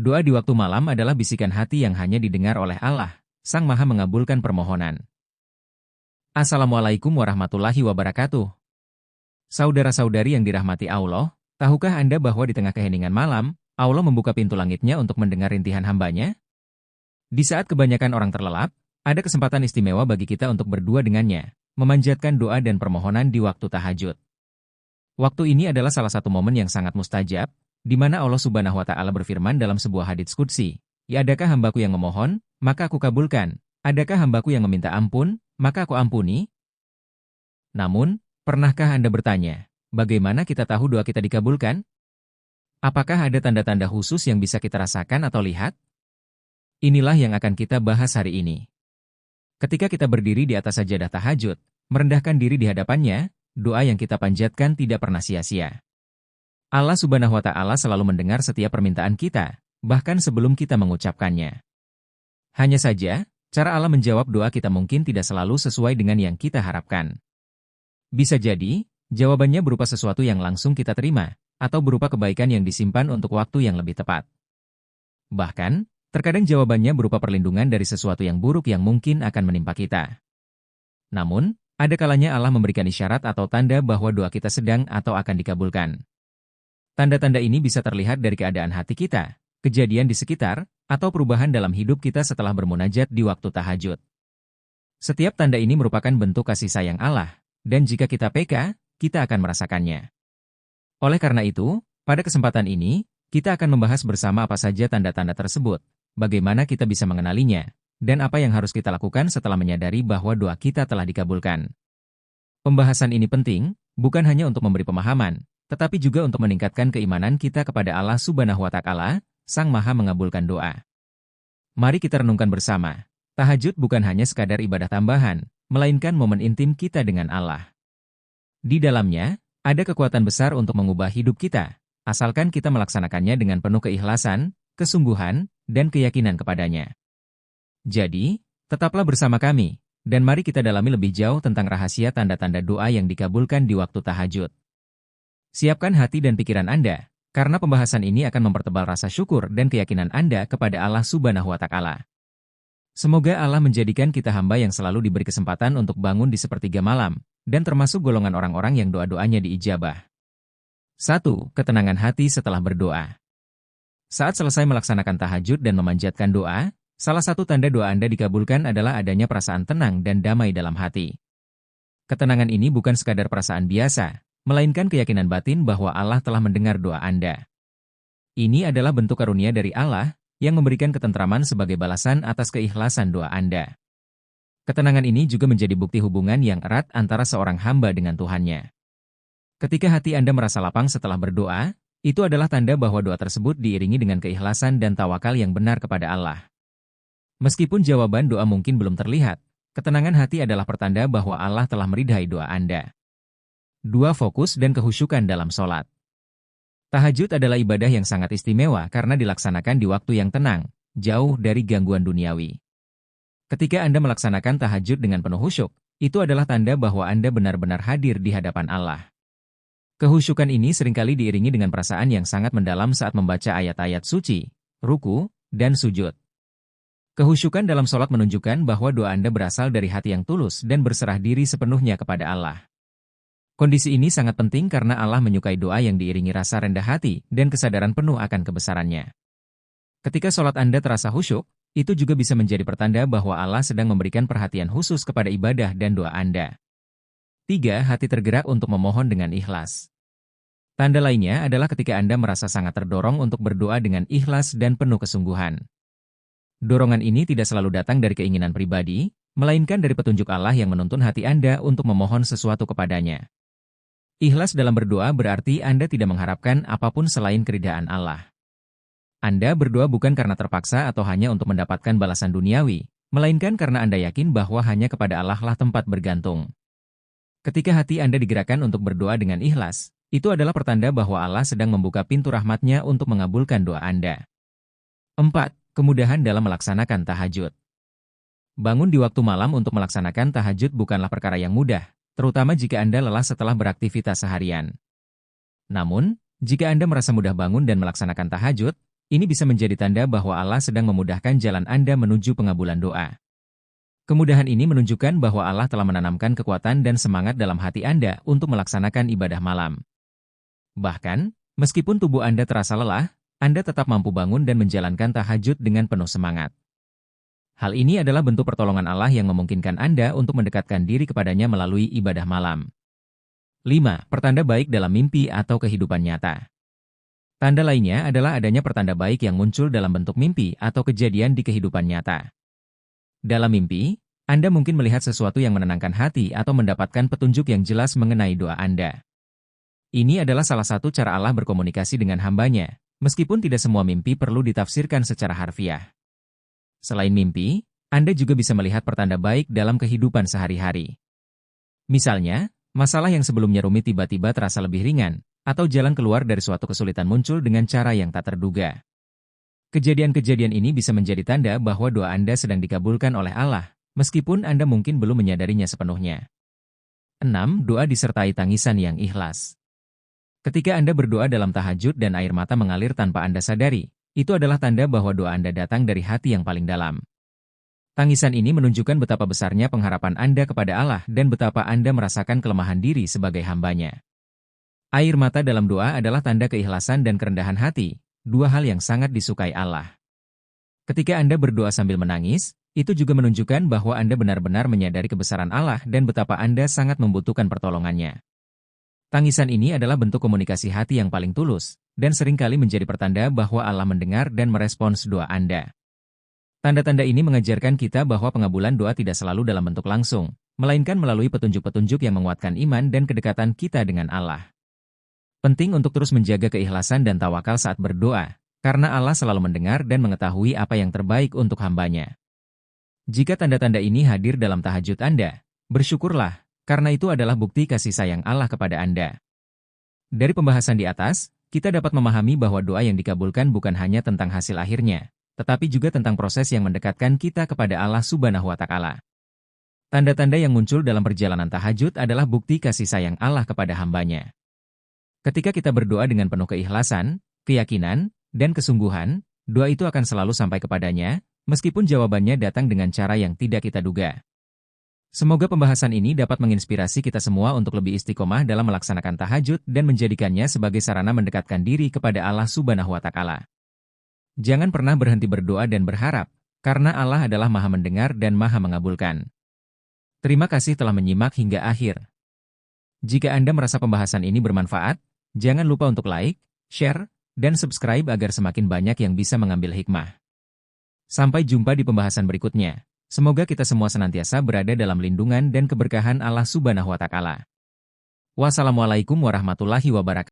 Doa di waktu malam adalah bisikan hati yang hanya didengar oleh Allah, Sang Maha mengabulkan permohonan. Assalamualaikum warahmatullahi wabarakatuh. Saudara-saudari yang dirahmati Allah, tahukah Anda bahwa di tengah keheningan malam, Allah membuka pintu langitnya untuk mendengar rintihan hambanya? Di saat kebanyakan orang terlelap, ada kesempatan istimewa bagi kita untuk berdua dengannya, memanjatkan doa dan permohonan di waktu tahajud. Waktu ini adalah salah satu momen yang sangat mustajab, di mana Allah Subhanahu wa Ta'ala berfirman dalam sebuah hadits qudsi, "Ya adakah hambaku yang memohon, maka aku kabulkan. Adakah hambaku yang meminta ampun, maka aku ampuni." Namun, pernahkah Anda bertanya, bagaimana kita tahu doa kita dikabulkan? Apakah ada tanda-tanda khusus yang bisa kita rasakan atau lihat? Inilah yang akan kita bahas hari ini. Ketika kita berdiri di atas sajadah tahajud, merendahkan diri di hadapannya, doa yang kita panjatkan tidak pernah sia-sia. Allah Subhanahu wa Ta'ala selalu mendengar setiap permintaan kita, bahkan sebelum kita mengucapkannya. Hanya saja, cara Allah menjawab doa kita mungkin tidak selalu sesuai dengan yang kita harapkan. Bisa jadi, jawabannya berupa sesuatu yang langsung kita terima, atau berupa kebaikan yang disimpan untuk waktu yang lebih tepat. Bahkan, terkadang jawabannya berupa perlindungan dari sesuatu yang buruk yang mungkin akan menimpa kita. Namun, ada kalanya Allah memberikan isyarat atau tanda bahwa doa kita sedang atau akan dikabulkan. Tanda-tanda ini bisa terlihat dari keadaan hati kita, kejadian di sekitar, atau perubahan dalam hidup kita setelah bermunajat di waktu tahajud. Setiap tanda ini merupakan bentuk kasih sayang Allah, dan jika kita peka, kita akan merasakannya. Oleh karena itu, pada kesempatan ini, kita akan membahas bersama apa saja tanda-tanda tersebut, bagaimana kita bisa mengenalinya, dan apa yang harus kita lakukan setelah menyadari bahwa doa kita telah dikabulkan. Pembahasan ini penting, bukan hanya untuk memberi pemahaman, tetapi juga untuk meningkatkan keimanan kita kepada Allah Subhanahu wa Ta'ala, Sang Maha mengabulkan doa. Mari kita renungkan bersama, tahajud bukan hanya sekadar ibadah tambahan, melainkan momen intim kita dengan Allah. Di dalamnya, ada kekuatan besar untuk mengubah hidup kita, asalkan kita melaksanakannya dengan penuh keikhlasan, kesungguhan, dan keyakinan kepadanya. Jadi, tetaplah bersama kami, dan mari kita dalami lebih jauh tentang rahasia tanda-tanda doa yang dikabulkan di waktu tahajud. Siapkan hati dan pikiran Anda, karena pembahasan ini akan mempertebal rasa syukur dan keyakinan Anda kepada Allah Subhanahu wa Ta'ala. Semoga Allah menjadikan kita hamba yang selalu diberi kesempatan untuk bangun di sepertiga malam, dan termasuk golongan orang-orang yang doa-doanya diijabah. 1. Ketenangan hati setelah berdoa. Saat selesai melaksanakan tahajud dan memanjatkan doa, salah satu tanda doa Anda dikabulkan adalah adanya perasaan tenang dan damai dalam hati. Ketenangan ini bukan sekadar perasaan biasa, melainkan keyakinan batin bahwa Allah telah mendengar doa Anda. Ini adalah bentuk karunia dari Allah, yang memberikan ketentraman sebagai balasan atas keikhlasan doa Anda. Ketenangan ini juga menjadi bukti hubungan yang erat antara seorang hamba dengan Tuhannya. Ketika hati Anda merasa lapang setelah berdoa, itu adalah tanda bahwa doa tersebut diiringi dengan keikhlasan dan tawakal yang benar kepada Allah. Meskipun jawaban doa mungkin belum terlihat, ketenangan hati adalah pertanda bahwa Allah telah meridhai doa Anda. 2. Fokus dan kehusyukan dalam sholat. Tahajud adalah ibadah yang sangat istimewa karena dilaksanakan di waktu yang tenang, jauh dari gangguan duniawi. Ketika Anda melaksanakan tahajud dengan penuh khusyuk, itu adalah tanda bahwa Anda benar-benar hadir di hadapan Allah. Kehusyukan ini seringkali diiringi dengan perasaan yang sangat mendalam saat membaca ayat-ayat suci, ruku, dan sujud. Kehusyukan dalam sholat menunjukkan bahwa doa Anda berasal dari hati yang tulus dan berserah diri sepenuhnya kepada Allah. Kondisi ini sangat penting karena Allah menyukai doa yang diiringi rasa rendah hati dan kesadaran penuh akan kebesarannya. Ketika sholat Anda terasa khusyuk, itu juga bisa menjadi pertanda bahwa Allah sedang memberikan perhatian khusus kepada ibadah dan doa Anda. 3. Hati tergerak untuk memohon dengan ikhlas. Tanda lainnya adalah ketika Anda merasa sangat terdorong untuk berdoa dengan ikhlas dan penuh kesungguhan. Dorongan ini tidak selalu datang dari keinginan pribadi, melainkan dari petunjuk Allah yang menuntun hati Anda untuk memohon sesuatu kepadanya. Ikhlas dalam berdoa berarti Anda tidak mengharapkan apapun selain keridhaan Allah. Anda berdoa bukan karena terpaksa atau hanya untuk mendapatkan balasan duniawi, melainkan karena Anda yakin bahwa hanya kepada Allah lah tempat bergantung. Ketika hati Anda digerakkan untuk berdoa dengan ikhlas, itu adalah pertanda bahwa Allah sedang membuka pintu rahmat-Nya untuk mengabulkan doa Anda. 4. Kemudahan dalam melaksanakan tahajud. Bangun di waktu malam untuk melaksanakan tahajud bukanlah perkara yang mudah, terutama jika Anda lelah setelah beraktivitas seharian. Namun, jika Anda merasa mudah bangun dan melaksanakan tahajud, Ini bisa menjadi tanda bahwa Allah sedang memudahkan jalan Anda menuju pengabulan doa. Kemudahan ini menunjukkan bahwa Allah telah menanamkan kekuatan dan semangat dalam hati Anda untuk melaksanakan ibadah malam. Bahkan, meskipun tubuh Anda terasa lelah, Anda tetap mampu bangun dan menjalankan tahajud dengan penuh semangat. Hal ini adalah bentuk pertolongan Allah yang memungkinkan Anda untuk mendekatkan diri kepadanya melalui ibadah malam. 5. Pertanda baik dalam mimpi atau kehidupan nyata. Tanda lainnya adalah adanya pertanda baik yang muncul dalam bentuk mimpi atau kejadian di kehidupan nyata. Dalam mimpi, Anda mungkin melihat sesuatu yang menenangkan hati atau mendapatkan petunjuk yang jelas mengenai doa Anda. Ini adalah salah satu cara Allah berkomunikasi dengan hambanya, meskipun tidak semua mimpi perlu ditafsirkan secara harfiah. Selain mimpi, Anda juga bisa melihat pertanda baik dalam kehidupan sehari-hari. Misalnya, masalah yang sebelumnya rumit tiba-tiba terasa lebih ringan, atau jalan keluar dari suatu kesulitan muncul dengan cara yang tak terduga. Kejadian-kejadian ini bisa menjadi tanda bahwa doa Anda sedang dikabulkan oleh Allah, meskipun Anda mungkin belum menyadarinya sepenuhnya. 6. Doa disertai tangisan yang ikhlas. Ketika Anda berdoa dalam tahajud dan air mata mengalir tanpa Anda sadari, itu adalah tanda bahwa doa Anda datang dari hati yang paling dalam. Tangisan ini menunjukkan betapa besarnya pengharapan Anda kepada Allah dan betapa Anda merasakan kelemahan diri sebagai hambanya. Air mata dalam doa adalah tanda keikhlasan dan kerendahan hati, dua hal yang sangat disukai Allah. Ketika Anda berdoa sambil menangis, itu juga menunjukkan bahwa Anda benar-benar menyadari kebesaran Allah dan betapa Anda sangat membutuhkan pertolongannya. Tangisan ini adalah bentuk komunikasi hati yang paling tulus, dan seringkali menjadi pertanda bahwa Allah mendengar dan merespons doa Anda. Tanda-tanda ini mengajarkan kita bahwa pengabulan doa tidak selalu dalam bentuk langsung, melainkan melalui petunjuk-petunjuk yang menguatkan iman dan kedekatan kita dengan Allah. Penting untuk terus menjaga keikhlasan dan tawakal saat berdoa, karena Allah selalu mendengar dan mengetahui apa yang terbaik untuk hambanya. Jika tanda-tanda ini hadir dalam tahajud Anda, bersyukurlah, karena itu adalah bukti kasih sayang Allah kepada Anda. Dari pembahasan di atas, kita dapat memahami bahwa doa yang dikabulkan bukan hanya tentang hasil akhirnya, tetapi juga tentang proses yang mendekatkan kita kepada Allah Subhanahu wa Ta'ala. Tanda-tanda yang muncul dalam perjalanan tahajud adalah bukti kasih sayang Allah kepada hambanya. Ketika kita berdoa dengan penuh keikhlasan, keyakinan, dan kesungguhan, doa itu akan selalu sampai kepadanya, meskipun jawabannya datang dengan cara yang tidak kita duga. Semoga pembahasan ini dapat menginspirasi kita semua untuk lebih istiqomah dalam melaksanakan tahajud dan menjadikannya sebagai sarana mendekatkan diri kepada Allah Subhanahu wa Ta'ala. Jangan pernah berhenti berdoa dan berharap, karena Allah adalah Maha Mendengar dan Maha Mengabulkan. Terima kasih telah menyimak hingga akhir. Jika Anda merasa pembahasan ini bermanfaat, jangan lupa untuk like, share, dan subscribe agar semakin banyak yang bisa mengambil hikmah. Sampai jumpa di pembahasan berikutnya. Semoga kita semua senantiasa berada dalam lindungan dan keberkahan Allah Subhanahu wa Ta'ala. Wassalamualaikum warahmatullahi wabarakatuh.